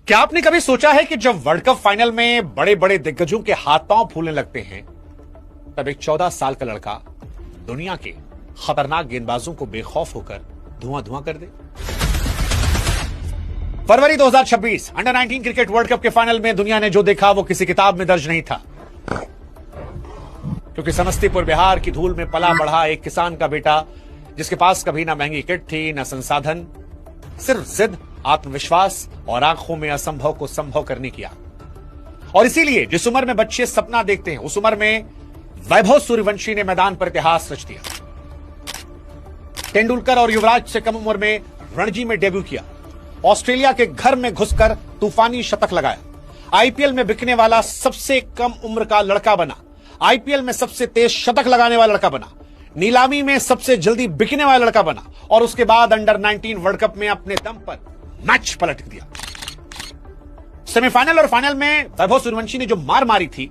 क्या आपने कभी सोचा है कि जब वर्ल्ड कप फाइनल में बड़े बड़े दिग्गजों के हाथ पांव फूलने लगते हैं तब एक 14 साल का लड़का दुनिया के खतरनाक गेंदबाजों को बेखौफ होकर धुआं धुआं कर दे। फरवरी 2026 अंडर 19 क्रिकेट वर्ल्ड कप के फाइनल में दुनिया ने जो देखा वो किसी किताब में दर्ज नहीं था, क्योंकि समस्तीपुर बिहार की धूल में पला बढ़ा एक किसान का बेटा, जिसके पास कभी ना महंगी किट थी ना संसाधन, सिर्फ जिद, आत्मविश्वास और आंखों में असंभव को संभव करने की आग। और इसीलिए जिस उम्र में बच्चे सपना देखते हैं उस उम्र में वैभव सूर्यवंशी ने मैदान पर इतिहास रच दिया। तेंदुलकर और युवराज से कम उम्र में रणजी में डेब्यू किया, ऑस्ट्रेलिया के घर में घुसकर तूफानी शतक लगाया, आईपीएल में बिकने वाला सबसे कम उम्र का लड़का बना, आईपीएल में सबसे तेज शतक लगाने वाला लड़का बना, नीलामी में सबसे जल्दी बिकने वाला लड़का बना और उसके बाद अंडर 19 वर्ल्ड कप में अपने दम पर मैच पलट दिया। सेमीफाइनल और फाइनल में वैभव सूर्यवंशी ने जो मार मारी थी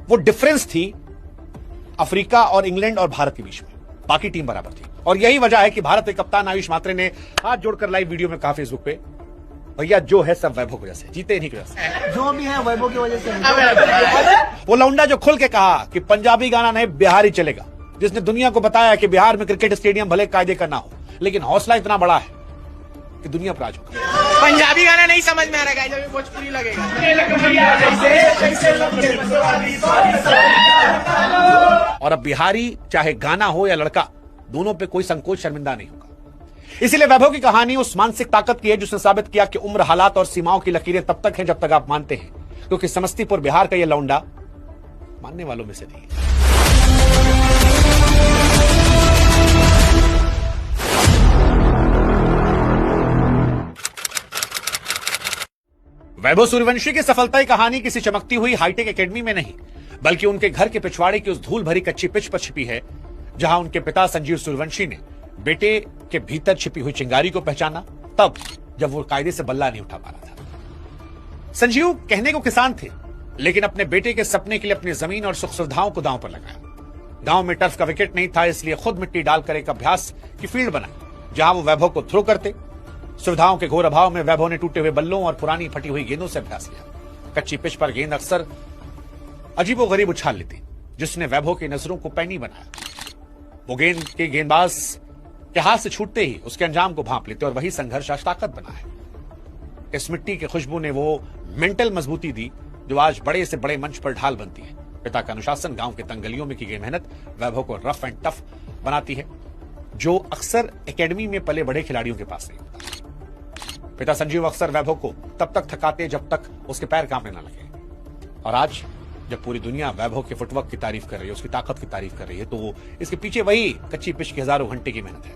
वो डिफरेंस थी अफ्रीका और इंग्लैंड और भारत के बीच में, बाकी टीम बराबर थी। और यही वजह है कि भारत के कप्तान आयुष मात्रे ने हाथ जोड़कर लाइव वीडियो में कहा फेसबुक पे, भैया जो है सब वैभव की वजह से, जीते नहीं की वजह से, जो भी है वैभव की वजह से। वो लौंडा जो खुल के कहा कि पंजाबी गाना नहीं बिहारी चलेगा, जिसने दुनिया को बताया कि बिहार में क्रिकेट स्टेडियम भले कायदे का ना हो लेकिन हौसला इतना बड़ा है कि दुनिया पर आज होगा। पंजाबी गाना नहीं समझ में आ रहा है, जब भोजपुरी लगेगा। और अब बिहारी चाहे गाना हो या लड़का, दोनों पे कोई संकोच शर्मिंदा नहीं होगा। इसीलिए वैभव की कहानी उस मानसिक ताकत की है जिसने साबित किया कि उम्र, हालात और सीमाओं की लकीरें तब तक हैं जब तक आप मानते हैं, क्योंकि समस्तीपुर बिहार का यह लौंडा मानने वालों में से नहीं है। वैभव सूर्यवंशी की सफलता की कहानी किसी चमकती हुई हाईटेक एकेडमी में नहीं, बल्कि उनके घर के पिछवाड़े की उस धूल भरी कच्ची पिच पर छिपी है, जहां उनके पिता संजीव सूर्यवंशी ने बेटे के भीतर छिपी हुई चिंगारी को पहचाना, तब जब वो कायदे से बल्ला नहीं उठा पा रहा था। संजीव कहने को किसान थे, लेकिन अपने बेटे के सपने के लिए अपनी जमीन और सुख सुविधाओं को दांव पर लगाया। गांव में टर्फ का विकेट नहीं था, इसलिए खुद मिट्टी डालकर एक अभ्यास की फील्ड बनाई, जहां वो वैभव को थ्रो करते। सुविधाओं के घोर अभाव में वैभव ने टूटे हुए बल्लों और पुरानी फटी हुई गेंदों से अभ्यास किया। कच्ची पिच पर गेंद अक्सर अजीबोगरीब उछाल लेती, जिसने वैभव की नजरों को पैनी बनाया। वो गेंद के गेंदबाज के हाथ से छूटते ही उसके अंजाम को भांप लेते और वही संघर्ष आज ताकत बना है। इस मिट्टी की खुशबू ने वो मेंटल मजबूती दी जो आज बड़े से बड़े मंच पर ढाल बनती है। पिता का अनुशासन, गांव के तंगलियों में की गई मेहनत वैभव को रफ एंड टफ बनाती है, जो अक्सर एकेडमी में पले बड़े खिलाड़ियों के पास नहीं होता। पिता संजीव अक्सर वैभव को तब तक थकाते जब तक उसके पैर कांपने न लगे, और आज जब पूरी दुनिया वैभव के फुटवर्क की तारीफ कर रही है, उसकी ताकत की तारीफ कर रही है, तो इसके पीछे वही कच्ची पिच की हजारों घंटे की मेहनत है।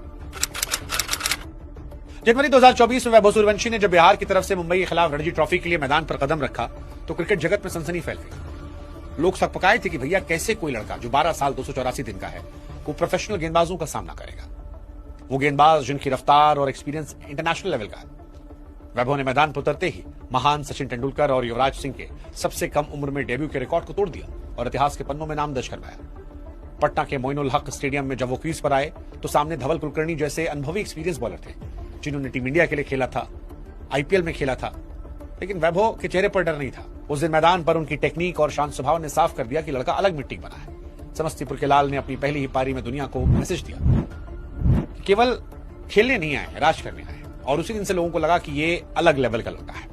जनवरी 2024 में वैभव सूर्यवंशी ने जब बिहार की तरफ से मुंबई के खिलाफ रणजी ट्रॉफी के लिए मैदान पर कदम रखा तो क्रिकेट जगत में सनसनी फैल गई। लोग सकपकाए थे कि भैया कैसे कोई लड़का जो 12 साल 284 दिन का है वो प्रोफेशनल गेंदबाजों का सामना करेगा, वो गेंदबाज जिनकी रफ्तार और एक्सपीरियंस इंटरनेशनल लेवल का है। वैभव ने मैदान पर उतरते ही महान सचिन तेंदुलकर और युवराज सिंह के सबसे कम उम्र में डेब्यू के रिकॉर्ड को तोड़ दिया और इतिहास के पन्नों में नाम दर्ज करवाया। पटना के मोइनुल हक स्टेडियम में जब वो क्रीज पर आए तो सामने धवल कुलकर्णी जैसे अनुभवी एक्सपीरियंस बॉलर थे, जिन्होंने टीम इंडिया के लिए खेला था, आईपीएल में खेला था, लेकिन वैभव के चेहरे पर डर नहीं था। उस दिन मैदान पर उनकी टेक्निक और शांत स्वभाव ने साफ कर दिया कि लड़का अलग मिट्टी बना है। समस्तीपुर के लाल ने अपनी पहली ही पारी में दुनिया को मैसेज दिया, केवल खेलने नहीं आए, राज करने आए, और उसी दिन से लोगों को लगा कि ये अलग लेवल का लड़का है।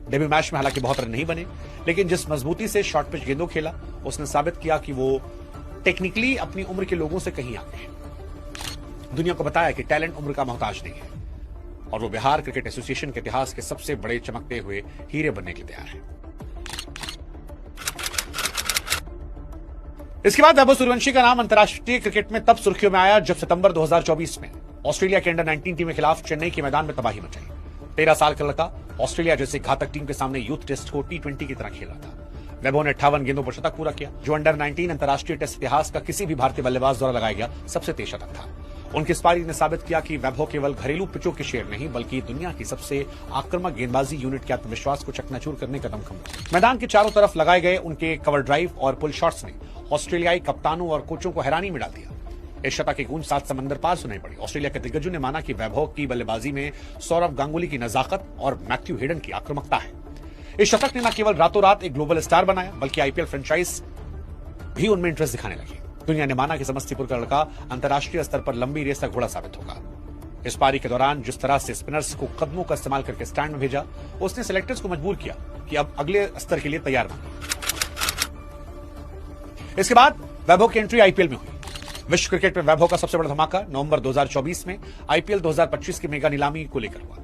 डेब्यू मैच में हालांकि बहुत रन नहीं बने, लेकिन जिस मजबूती से शॉर्ट पिच गेंदों खेला उसने साबित किया कि वो टेक्निकली अपनी उम्र के लोगों से कहीं आगे है। दुनिया को बताया कि टैलेंट उम्र का मोहताज नहीं है, और वो बिहार क्रिकेट एसोसिएशन के इतिहास के सबसे बड़े चमकते हुए हीरे बनने के लिए तैयार है। इसके बाद वैभव सूर्यवंशी का नाम अंतर्राष्ट्रीय क्रिकेट में तब सुर्खियों में आया जब सितंबर 2024 में ऑस्ट्रेलिया के अंडर 19 टीम के खिलाफ चेन्नई के मैदान में तबाही मचाई। 13 साल का लड़का ऑस्ट्रेलिया जैसे घातक टीम के सामने यूथ टेस्ट को T20 की तरह खेला था। वैभव ने 58 गेंदों पर शतक पूरा किया, जो अंडर 19 अंतर्राष्ट्रीय टेस्ट इतिहास का किसी भी भारतीय बल्लेबाज द्वारा लगाया गया सबसे तेज शतक था। उनकी इस पारी ने साबित किया कि वैभव केवल घरेलू पिचों के शेर नहीं, बल्कि दुनिया की सबसे आक्रामक गेंदबाजी यूनिट के आत्मविश्वास को चकनाचूर करने का दमखम। मैदान के चारों तरफ लगाए गए उनके कवर ड्राइव और पुल शॉट्स ने ऑस्ट्रेलियाई कप्तानों और कोचों को हैरानी में डाल दिया। इस शतक की गूंज 7 समंदर पार सुनाई पड़ी। ऑस्ट्रेलिया के दिग्गजों ने माना कि वैभव की बल्लेबाजी में सौरव गांगुली की नजाकत और मैथ्यू हेडन की आक्रामकता है। इस शतक ने न केवल रातों रात एक ग्लोबल स्टार बनाया, बल्कि आईपीएल फ्रेंचाइज भी उनमें इंटरेस्ट दिखाने लगी। दुनिया ने माना कि समस्तीपुर का लड़का अंतर्राष्ट्रीय स्तर पर लंबी रेस का घोड़ा साबित होगा। इस पारी के दौरान जिस तरह से स्पिनर्स को कदमों का इस्तेमाल करके स्टैंड में भेजा, उसने सिलेक्टर्स को मजबूर किया कि अब अगले स्तर के लिए तैयार बने। इसके बाद वैभव की एंट्री आईपीएल में हुई। विश्व क्रिकेट में वैभव का सबसे बड़ा धमाका नवंबर 2024 में आईपीएल 2025 की मेगा नीलामी को लेकर हुआ।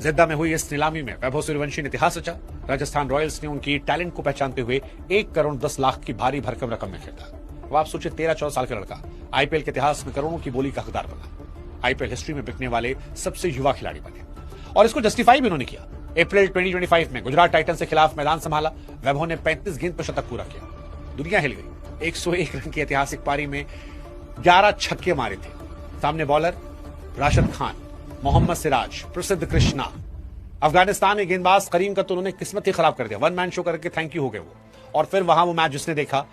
जिद्दा में हुई इस नीलामी में वैभव सूर्यवंशी ने इतिहास रचा। राजस्थान रॉयल्स ने उनकी टैलेंट को पहचानते हुए 1 करोड़ 10 लाख की भारी भरकम रकम में खरीदा। अब आप सोचिए, 13-14 साल का लड़का आईपीएल के इतिहास में करोड़ों की बोली का हकदार बना। आईपीएल हिस्ट्री में बिकने वाले सबसे युवा खिलाड़ी बने और इसको जस्टिफाई भी उन्होंने किया। अप्रैल 2025 में गुजरात टाइटंस के खिलाफ मैदान संभाला। वैभव ने 35 गेंद पर शतक पूरा किया। दुनिया हिल गई। 101 रन की ऐतिहासिक पारी में 11 छक्के मारे थे। सामने बॉलर राशिद खान, मोहम्मद सिराज, प्रसिद्ध कृष्णा, अफगानिस्तान के गेंदबाज करीम का तो उन्होंने किस्मत ही खराब कर दिया। 1 मैन शो करके थैंक यू हो गए वो। और फिर वहां वो मैच जिसने देखा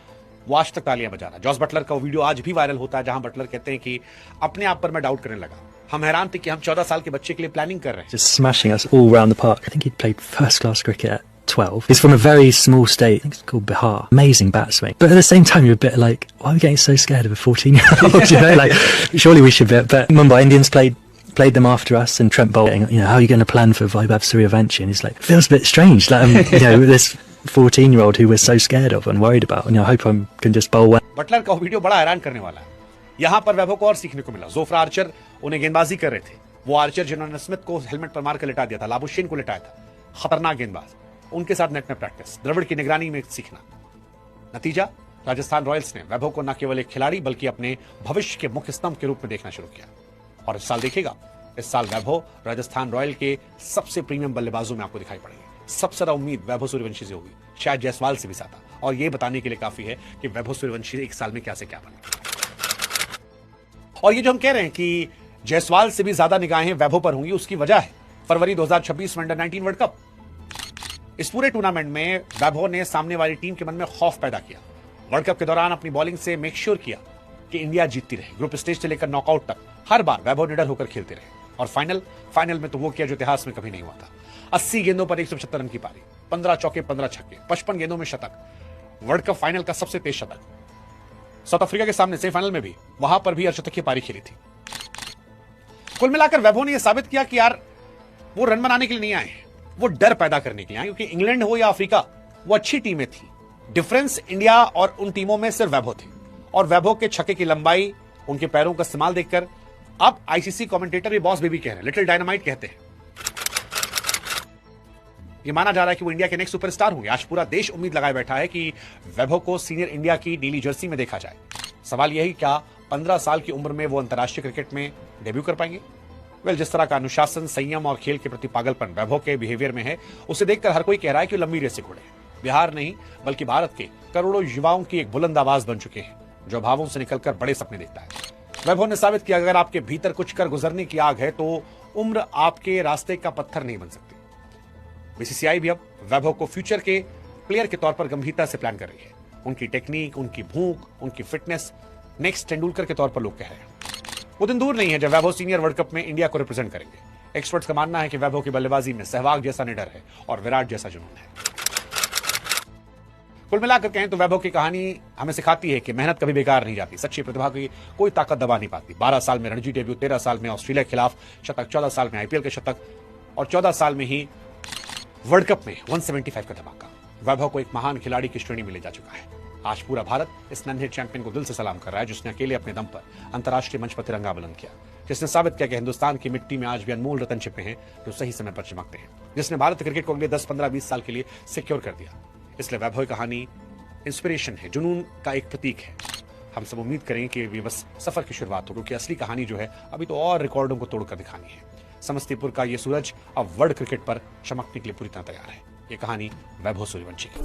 वो आज तक तालियां बजा रहा। जॉस बटलर का वो वीडियो आज भी वायरल होता है, जहां बटलर कहते हैं कि अपने आप पर मैं डाउट करने लगा। हम हैरान थे कि हम 14 साल के बच्चे के लिए प्लानिंग कर रहे हैं। Just smashing us all round the park. I think he'd played first class cricket at 12. He's from a very small state. I think it's called Bihar. Amazing bat swing. But at the same time, you're a bit like, why are we getting so scared of a 14-year-old? You know, like, surely we should be. But Mumbai Indians played them after us, and Trent Bolt, you know, how are you going to plan for Vaibhav Suryavanshi? And he's like, it feels a bit strange. Like, you know, this 14-year-old who we're so scared of and worried about. And I hope I can just bowl well. Buttler का video बड़ा हैरान करने वाला है। यहां पर वैभव को और सीखने को मिला। जोफ्रा आर्चर उन्हें गेंदबाजी कर रहे थे। वो आर्चर जिन्होंने स्मिथ को हेलमेट पर मारकर लिटा दिया था, लाबुशेन को लिटाया था, खतरनाक गेंदबाज, उनके साथ नेट में प्रैक्टिस, द्रविड़ की निगरानी में सीखना। नतीजा, राजस्थान रॉयल्स ने वैभव को न केवल एक खिलाड़ी बल्कि अपने भविष्य के मुख्य स्तंभ के रूप में देखना शुरू किया। और इस साल देखिएगा, इस साल वैभव राजस्थान रॉयल के सबसे प्रीमियम बल्लेबाजों में आपको दिखाई पड़ेंगे। सबसे ज्यादा उम्मीद वैभव सूर्यवंशी से होगी, शायद जायसवाल से भी ज्यादा। और ये बताने के लिए काफी है कि वैभव सूर्यवंशी 1 साल में क्या से क्या बने। और ये जो हम कह रहे हैं कि जायसवाल से भी ज्यादा निगाहें वैभव पर होंगी, उसकी वजह है फरवरी 2026 में अंडर 19 वर्ल्ड कप। इस पूरे टूर्नामेंट में वैभव ने सामने वाली टीम के मन में खौफ पैदा किया। वर्ल्ड कप के दौरान अपनी बॉलिंग से मेक श्योर किया कि इंडिया जीतती रहे। ग्रुप स्टेज से लेकर नॉकआउट तक हर बार वैभव निडर होकर खेलते रहे। और फाइनल में तो वो किया जो इतिहास में कभी नहीं हुआ था। 80 गेंदों पर 175 रन की पारी, 15 चौके 15 छक्के, 55 गेंदों में शतक, वर्ल्ड कप फाइनल का सबसे तेज शतक। साउथ अफ्रीका के सामने सेमीफाइनल में भी, वहां पर भी अर्धशतकीय पारी खेली थी। कुल मिलाकर वैभव ने यह साबित किया कि यार वो रन बनाने के लिए नहीं आए, वो डर पैदा करने के लिए आए। क्योंकि इंग्लैंड हो या अफ्रीका, वो अच्छी टीमें थी। डिफरेंस इंडिया और उन टीमों में सिर्फ वैभव थे। और वैभव के छक्के की लंबाई, उनके पैरों का इस्तेमाल देखकर अब आईसीसी कमेंटेटर भी बॉस बेबी कह रहे हैं, लिटिल डायनामाइट कहते हैं। ये माना जा रहा है कि वो इंडिया के नेक्स्ट सुपरस्टार होंगे। आज पूरा देश उम्मीद लगाए बैठा है कि वैभव को सीनियर इंडिया की नीली जर्सी में देखा जाए। सवाल यही, क्या 15 साल की उम्र में वो अंतर्राष्ट्रीय क्रिकेट में डेब्यू कर पाएंगे? वेल, जिस तरह का अनुशासन, संयम और खेल के प्रति पागलपन वैभव के बिहेवियर में है, उसे देखकर हर कोई कह रहा है कि लंबी रेस से घोड़े। बिहार नहीं बल्कि भारत के करोड़ों युवाओं की एक बुलंद आवाज बन चुके हैं, जो भावों से निकलकर बड़े सपने देखता है। वैभव ने साबित किया, अगर आपके भीतर कुछ कर गुजरने की आग है तो उम्र आपके रास्ते का पत्थर नहीं बन सकती। बीसीसीआई भी अब वैभव को फ्यूचर के प्लेयर के तौर पर गंभीरता से प्लान कर रही है। उनकी टेक्निक, उनकी भूख, उनकी फिटनेस नेक्स्ट तेंदुलकर के तौर पर लोग कह रहे हैं। वो दिन दूर नहीं है जब वैभव सीनियर वर्ल्ड कप में इंडिया को रिप्रेजेंट करेंगे। एक्सपर्ट्स का मानना है कि वैभव की बल्लेबाजी में सहवाग जैसा निडर है और विराट जैसा जुनून है। कुल मिलाकर कहें तो वैभव की कहानी हमें सिखाती है कि मेहनत कभी बेकार नहीं जाती। सच्ची प्रतिभा की कोई ताकत दबा नहीं पाती। 12 साल में रणजी डेब्यू, 13 साल में ऑस्ट्रेलिया के खिलाफ शतक, 14 साल में आईपीएल के शतक और 14 साल में ही वर्ल्ड कप में 175 का धमाका। वैभव को एक महान खिलाड़ी की श्रेणी में ले जा चुका है। आज पूरा भारत इस नन्हे चैंपियन को दिल से सलाम कर रहा है, जिसने अकेले अपने दम पर अंतर्राष्ट्रीय मंच पर तिरंगा बुलंद किया, जिसने साबित किया कि हिंदुस्तान की मिट्टी में आज भी अनमोल रतन छिपे हैं जो सही समय पर चमकते हैं, जिसने भारत क्रिकेट को अगले 10, 15, 20 साल के लिए सिक्योर कर दिया। इसलिए वैभव की कहानी इंस्पिरेशन है, जुनून का एक प्रतीक है। हम सब उम्मीद करें कि ये बस सफर की शुरुआत हो, क्योंकि असली कहानी जो है अभी तो और रिकॉर्डों को तोड़कर दिखानी है। समस्तीपुर का ये सूरज अब वर्ल्ड क्रिकेट पर चमकने के लिए पूरी तरह तैयार है। ये कहानी वैभव सूर्यवंशी की।